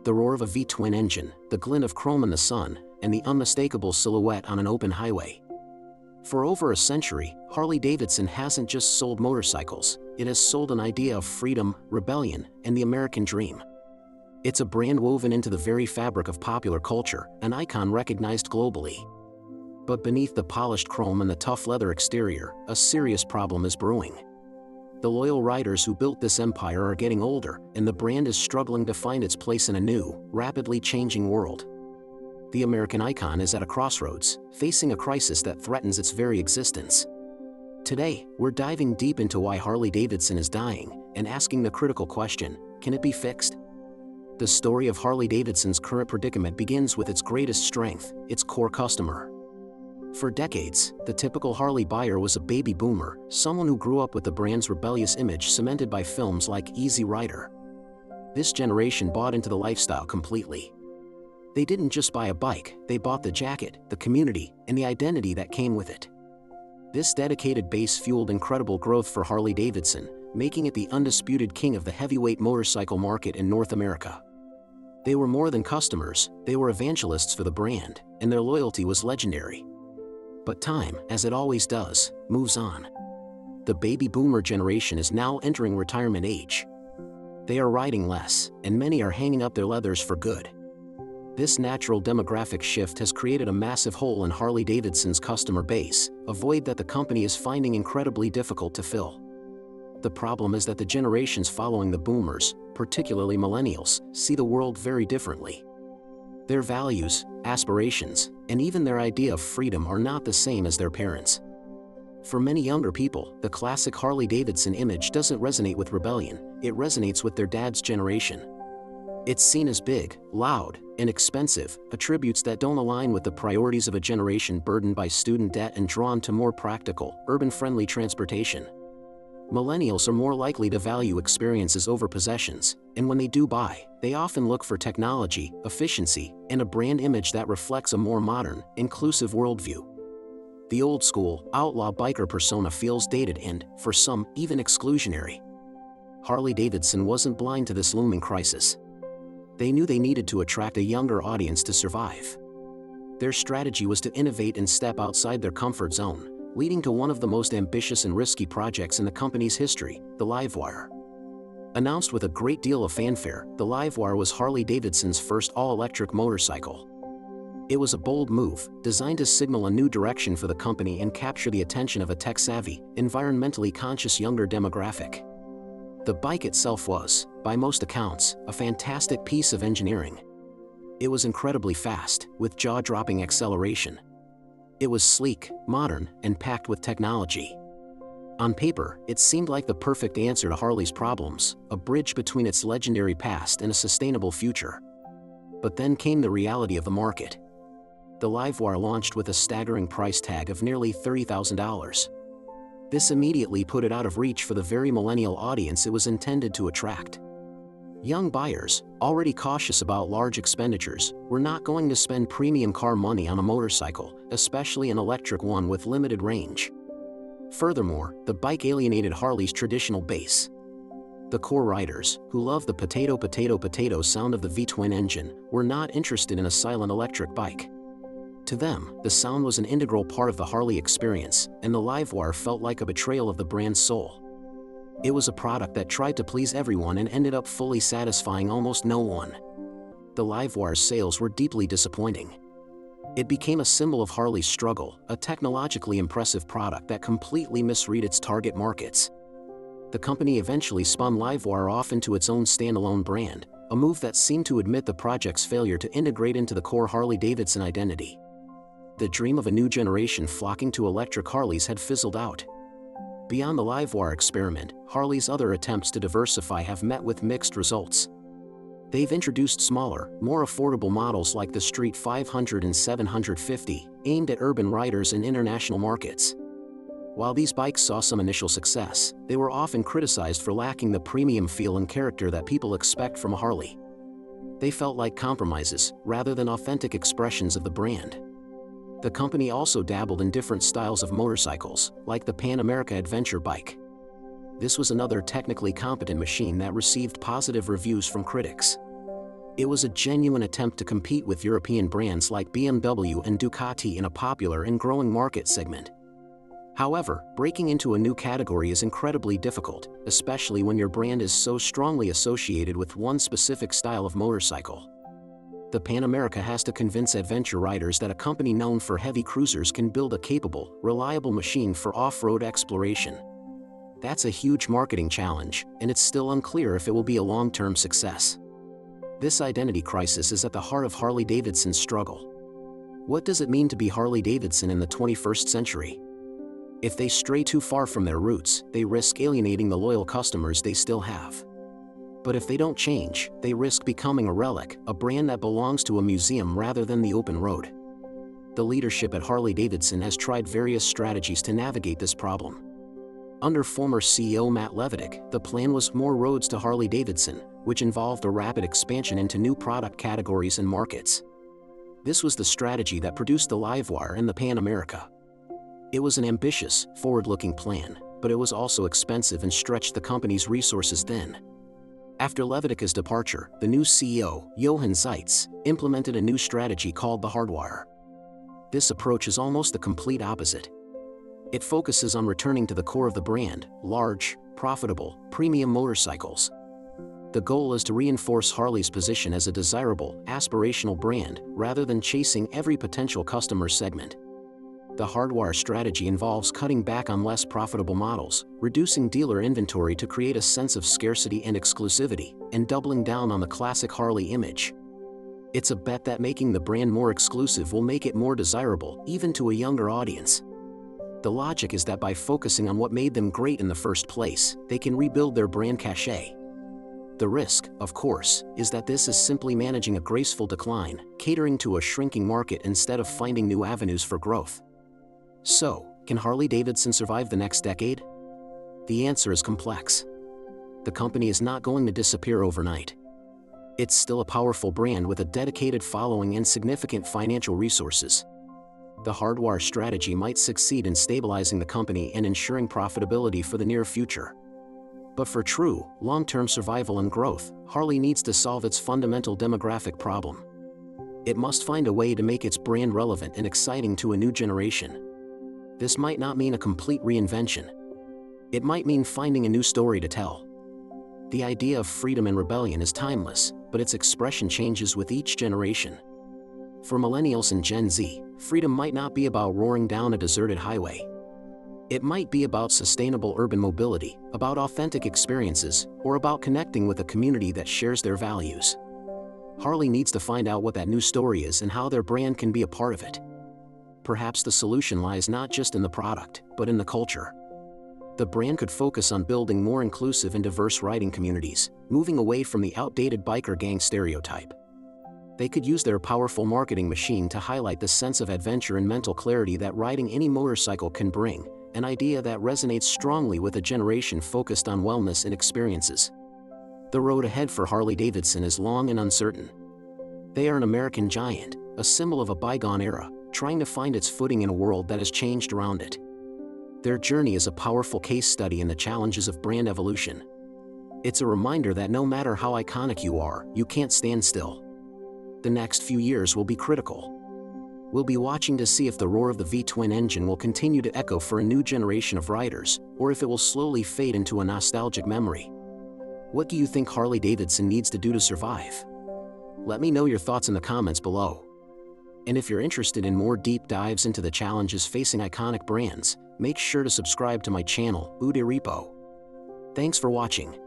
The roar of a V-twin engine, the glint of chrome in the sun, and the unmistakable silhouette on an open highway. For over a century, Harley Davidson hasn't just sold motorcycles, it has sold an idea of freedom, rebellion, and the American dream. It's a brand woven into the very fabric of popular culture, an icon recognized globally. But beneath the polished chrome and the tough leather exterior, a serious problem is brewing. The loyal riders who built this empire are getting older, and the brand is struggling to find its place in a new, rapidly changing world. The American icon is at a crossroads, facing a crisis that threatens its very existence. Today, we're diving deep into why Harley Davidson is dying, and asking the critical question, can it be fixed? The story of Harley Davidson's current predicament begins with its greatest strength, its core customer. For decades, the typical Harley buyer was a baby boomer, someone who grew up with the brand's rebellious image cemented by films like Easy Rider. This generation bought into the lifestyle completely. They didn't just buy a bike, they bought the jacket, the community, and the identity that came with it. This dedicated base fueled incredible growth for Harley Davidson, making it the undisputed king of the heavyweight motorcycle market in North America. They were more than customers, they were evangelists for the brand, and their loyalty was legendary. But time, as it always does, moves on. The baby boomer generation is now entering retirement age. They are riding less, and many are hanging up their leathers for good. This natural demographic shift has created a massive hole in Harley Davidson's customer base, a void that the company is finding incredibly difficult to fill. The problem is that the generations following the boomers, particularly millennials, see the world very differently. Their values, aspirations, and even their idea of freedom are not the same as their parents. For many younger people, the classic Harley Davidson image doesn't resonate with rebellion, it resonates with their dad's generation. It's seen as big, loud, and expensive, attributes that don't align with the priorities of a generation burdened by student debt and drawn to more practical, urban-friendly transportation. Millennials are more likely to value experiences over possessions, and when they do buy, they often look for technology, efficiency, and a brand image that reflects a more modern, inclusive worldview. The old-school, outlaw biker persona feels dated and, for some, even exclusionary. Harley Davidson wasn't blind to this looming crisis. They knew they needed to attract a younger audience to survive. Their strategy was to innovate and step outside their comfort zone, leading to one of the most ambitious and risky projects in the company's history, the LiveWire. Announced with a great deal of fanfare, the LiveWire was Harley Davidson's first all-electric motorcycle. It was a bold move, designed to signal a new direction for the company and capture the attention of a tech-savvy, environmentally conscious younger demographic. The bike itself was, by most accounts, a fantastic piece of engineering. It was incredibly fast, with jaw-dropping acceleration. It was sleek, modern, and packed with technology. On paper, it seemed like the perfect answer to Harley's problems, a bridge between its legendary past and a sustainable future. But then came the reality of the market. The LiveWire launched with a staggering price tag of nearly $30,000. This immediately put it out of reach for the very millennial audience it was intended to attract. Young buyers, already cautious about large expenditures, were not going to spend premium car money on a motorcycle, especially an electric one with limited range. Furthermore, the bike alienated Harley's traditional base. The core riders, who love the potato sound of the V-twin engine, were not interested in a silent electric bike. To them, the sound was an integral part of the Harley experience, and the LiveWire felt like a betrayal of the brand's soul. It was a product that tried to please everyone and ended up fully satisfying almost no one. The LiveWire's sales were deeply disappointing. It became a symbol of Harley's struggle, a technologically impressive product that completely misread its target markets. The company eventually spun LiveWire off into its own standalone brand, a move that seemed to admit the project's failure to integrate into the core Harley-Davidson identity. The dream of a new generation flocking to electric Harleys had fizzled out. Beyond the LiveWire experiment, Harley's other attempts to diversify have met with mixed results. They've introduced smaller, more affordable models like the Street 500 and 750, aimed at urban riders in international markets. While these bikes saw some initial success, they were often criticized for lacking the premium feel and character that people expect from a Harley. They felt like compromises, rather than authentic expressions of the brand. The company also dabbled in different styles of motorcycles, like the Pan America Adventure bike. This was another technically competent machine that received positive reviews from critics. It was a genuine attempt to compete with European brands like BMW and Ducati in a popular and growing market segment. However, breaking into a new category is incredibly difficult, especially when your brand is so strongly associated with one specific style of motorcycle. The Pan America has to convince adventure riders that a company known for heavy cruisers can build a capable, reliable machine for off-road exploration. That's a huge marketing challenge, and it's still unclear if it will be a long-term success. This identity crisis is at the heart of Harley Davidson's struggle. What does it mean to be Harley Davidson in the 21st century? If they stray too far from their roots, they risk alienating the loyal customers they still have. But if they don't change, they risk becoming a relic, a brand that belongs to a museum rather than the open road. The leadership at Harley Davidson has tried various strategies to navigate this problem. Under former CEO Matt Levitic, the plan was more roads to Harley Davidson, which involved a rapid expansion into new product categories and markets. This was the strategy that produced the LiveWire and the Pan America. It was an ambitious, forward-looking plan, but it was also expensive and stretched the company's resources thin. After Levitic's departure, the new CEO, Johan Zeitz, implemented a new strategy called the Hardwire. This approach is almost the complete opposite. It focuses on returning to the core of the brand, large, profitable, premium motorcycles. The goal is to reinforce Harley's position as a desirable, aspirational brand, rather than chasing every potential customer segment. The Hardwire strategy involves cutting back on less profitable models, reducing dealer inventory to create a sense of scarcity and exclusivity, and doubling down on the classic Harley image. It's a bet that making the brand more exclusive will make it more desirable, even to a younger audience. The logic is that by focusing on what made them great in the first place, they can rebuild their brand cachet. The risk, of course, is that this is simply managing a graceful decline, catering to a shrinking market instead of finding new avenues for growth. So, can Harley Davidson survive the next decade? The answer is complex. The company is not going to disappear overnight. It's still a powerful brand with a dedicated following and significant financial resources. The Hardwire strategy might succeed in stabilizing the company and ensuring profitability for the near future. But for true, long-term survival and growth, Harley needs to solve its fundamental demographic problem. It must find a way to make its brand relevant and exciting to a new generation. This might not mean a complete reinvention. It might mean finding a new story to tell. The idea of freedom and rebellion is timeless, but its expression changes with each generation. For millennials and Gen Z, freedom might not be about roaring down a deserted highway. It might be about sustainable urban mobility, about authentic experiences, or about connecting with a community that shares their values. Harley needs to find out what that new story is and how their brand can be a part of it. Perhaps the solution lies not just in the product, but in the culture. The brand could focus on building more inclusive and diverse riding communities, moving away from the outdated biker gang stereotype. They could use their powerful marketing machine to highlight the sense of adventure and mental clarity that riding any motorcycle can bring, an idea that resonates strongly with a generation focused on wellness and experiences. The road ahead for Harley Davidson is long and uncertain. They are an American giant, a symbol of a bygone era, trying to find its footing in a world that has changed around it. Their journey is a powerful case study in the challenges of brand evolution. It's a reminder that no matter how iconic you are, you can't stand still. The next few years will be critical. We'll be watching to see if the roar of the V-twin engine will continue to echo for a new generation of riders, or if it will slowly fade into a nostalgic memory. What do you think Harley Davidson needs to do to survive? Let me know your thoughts in the comments below. And if you're interested in more deep dives into the challenges facing iconic brands, make sure to subscribe to my channel, Ude Repo. Thanks for watching.